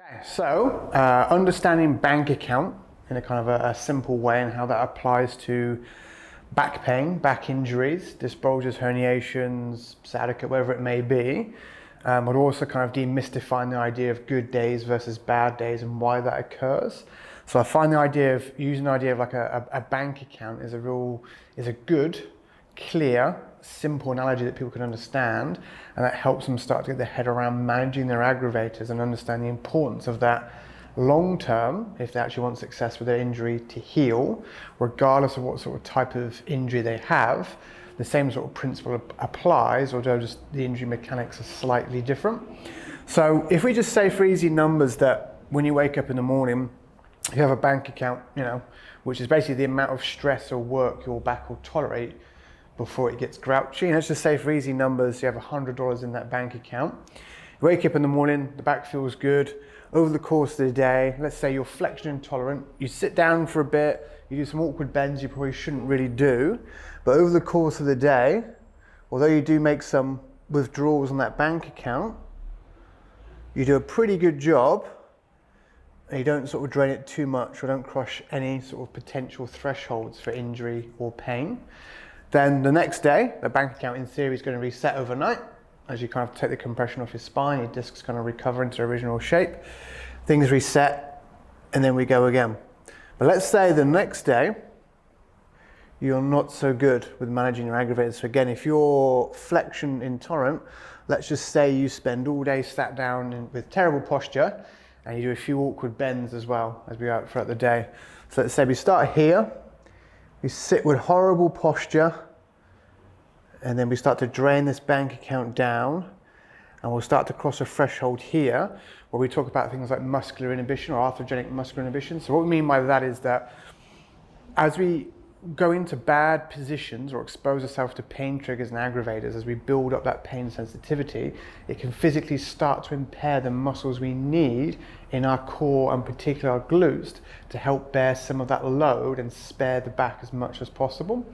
Okay, so understanding bank account in a kind of a simple way and how that applies to back pain, back injuries, disc bulges, herniations, sciatica, whatever it may be, but also kind of demystifying the idea of good days versus bad days and why that occurs. So I find the idea of using the idea of like a bank account is a good, clear, simple analogy that people can understand, and that helps them start to get their head around managing their aggravators and understand the importance of that long term, if they actually want success with their injury to heal, regardless of what sort of type of injury they have. The same sort of principle applies, although just the injury mechanics are slightly different. So if we just say for easy numbers that when you wake up in the morning, you have a bank account, which is basically the amount of stress or work your back will tolerate before it gets grouchy. And let's just say for easy numbers, you have $100 in that bank account. You wake up in the morning, the back feels good. Over the course of the day, let's say you're flexion intolerant, you sit down for a bit, you do some awkward bends you probably shouldn't really do, but over the course of the day, although you do make some withdrawals on that bank account, you do a pretty good job, and you don't sort of drain it too much or don't crush any sort of potential thresholds for injury or pain. Then the next day, the bank account in theory is going to reset overnight. As you kind of take the compression off your spine, your discs kind of recover into their original shape. Things reset, and then we go again. But let's say the next day, you're not so good with managing your aggravators. So again, if you're flexion intolerant, let's just say you spend all day sat down with terrible posture, and you do a few awkward bends as well as we go out throughout the day. So let's say we start here, we sit with horrible posture, and then we start to drain this bank account down, and we'll start to cross a threshold here where we talk about things like muscular inhibition or arthrogenic muscular inhibition. So what we mean by that is that as we go into bad positions or expose ourselves to pain triggers and aggravators, as we build up that pain sensitivity, it can physically start to impair the muscles we need in our core and particularly our glutes to help bear some of that load and spare the back as much as possible.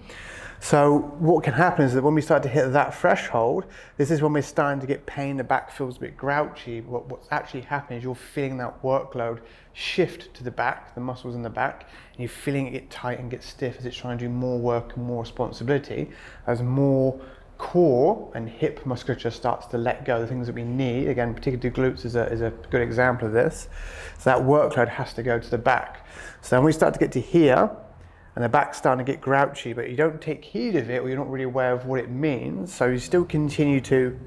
So what can happen is that when we start to hit that threshold, this is when we're starting to get pain, the back feels a bit grouchy. What's actually happening is you're feeling that workload shift to the back, the muscles in the back, and you're feeling it get tight and get stiff as it's trying to do more work and more responsibility, as more core and hip musculature starts to let go, the things that we need. Again, particularly glutes is a good example of this. So that workload has to go to the back. So when we start to get to here, and the back's starting to get grouchy, but you don't take heed of it or you're not really aware of what it means, so you still continue to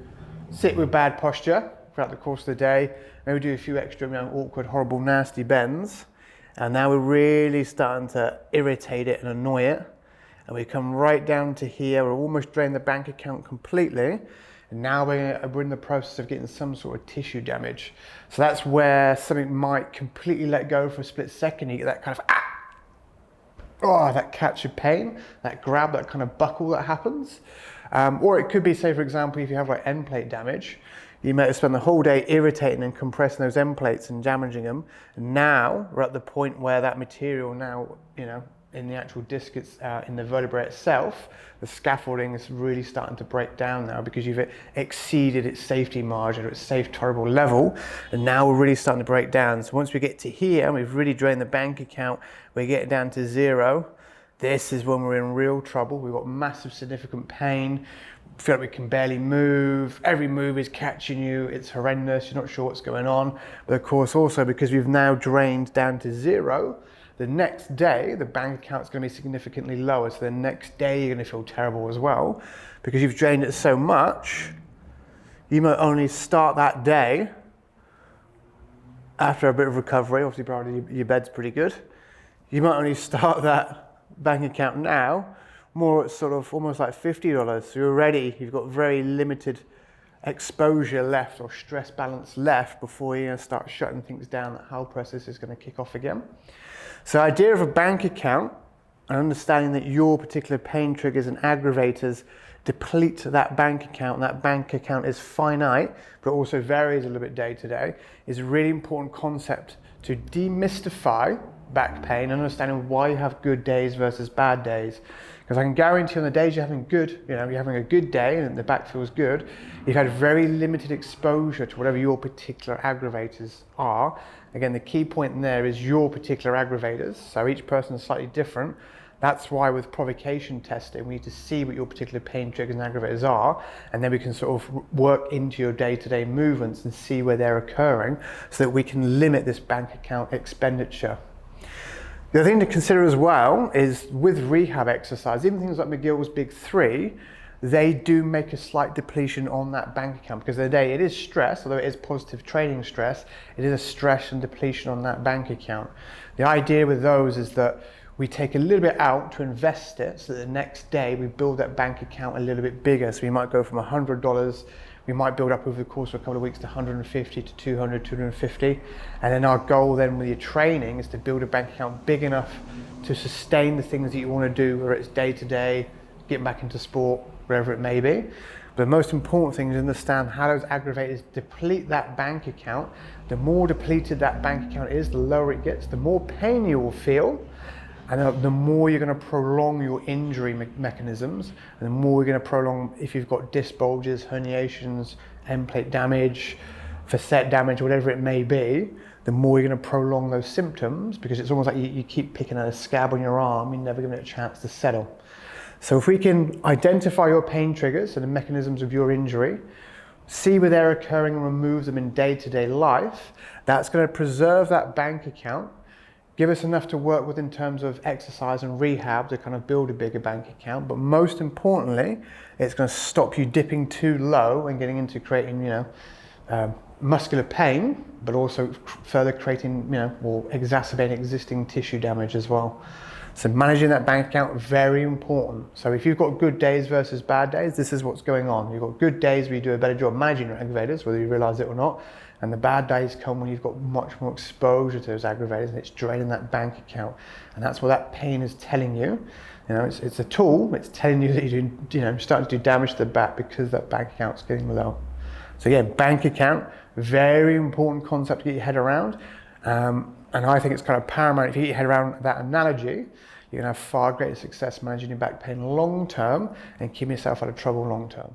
sit with bad posture throughout the course of the day, maybe do a few extra awkward, horrible, nasty bends, and now we're really starting to irritate it and annoy it, and we come right down to here, we're almost drained the bank account completely, and now we're in the process of getting some sort of tissue damage. So that's where something might completely let go for a split second, you get that kind of that catch of pain, that grab, that kind of buckle that happens. Or it could be, say for example, if you have like end plate damage, you might have spent the whole day irritating and compressing those end plates and damaging them. And now we're at the point where that material now, in the actual disc, it's in the vertebrae itself, the scaffolding is really starting to break down now because you've exceeded its safety margin or its safe tolerable level, and now we're really starting to break down. So once we get to here and we've really drained the bank account, we get down to zero, this is when we're in real trouble. We've got massive significant pain, feel like we can barely move, every move is catching you, it's horrendous, you're not sure what's going on. But of course also because we've now drained down to zero, the next day, the bank account's going to be significantly lower. So the next day, you're going to feel terrible as well because you've drained it so much. You might only start that day after a bit of recovery. Obviously, probably your bed's pretty good. You might only start that bank account now more at sort of almost like $50. So you've got very limited exposure left or stress balance left before you start shutting things down. That whole process is going to kick off again. So the idea of a bank account and understanding that your particular pain triggers and aggravators deplete that bank account, and that bank account is finite, but also varies a little bit day to day, is a really important concept to demystify back pain and understanding why you have good days versus bad days. Because I can guarantee on the days you're having you're having a good day and the back feels good, you've had very limited exposure to whatever your particular aggravators are. Again, the key point in there is your particular aggravators. So each person is slightly different. That's why with provocation testing, we need to see what your particular pain triggers and aggravators are, and then we can sort of work into your day-to-day movements and see where they're occurring so that we can limit this bank account expenditure. The other thing to consider as well is with rehab exercise, even things like McGill's Big 3, they do make a slight depletion on that bank account because of the day it is stress, although it is positive training stress, it is a stress and depletion on that bank account. The idea with those is that we take a little bit out to invest it so that the next day we build that bank account a little bit bigger. So we might go from $100, we might build up over the course of a couple of weeks to 150 to 200, 250. And then our goal then with your training is to build a bank account big enough to sustain the things that you want to do, whether it's day to day, getting back into sport, wherever it may be. But the most important thing is to understand how those aggravators deplete that bank account. The more depleted that bank account is, the lower it gets, the more pain you will feel. And the more you're going to prolong your injury mechanisms, and the more you're going to prolong if you've got disc bulges, herniations, end plate damage, facet damage, whatever it may be, the more you're going to prolong those symptoms, because it's almost like you keep picking at a scab on your arm, you're never giving it a chance to settle. So if we can identify your pain triggers and the mechanisms of your injury, see where they're occurring and remove them in day-to-day life, that's going to preserve that bank account, give us enough to work with in terms of exercise and rehab to kind of build a bigger bank account. But most importantly, it's going to stop you dipping too low and getting into creating, muscular pain, but also further creating, or exacerbating existing tissue damage as well. So managing that bank account, very important. So if you've got good days versus bad days, this is what's going on. You've got good days where you do a better job managing your aggravators, whether you realize it or not. And the bad days come when you've got much more exposure to those aggravators and it's draining that bank account. And that's what that pain is telling you. It's a tool, it's telling you that you're starting to do damage to the back because that bank account's getting low. So yeah, bank account, very important concept to get your head around. And I think it's kind of paramount. If you get your head around that analogy, you're gonna have far greater success managing your back pain long term and keeping yourself out of trouble long term.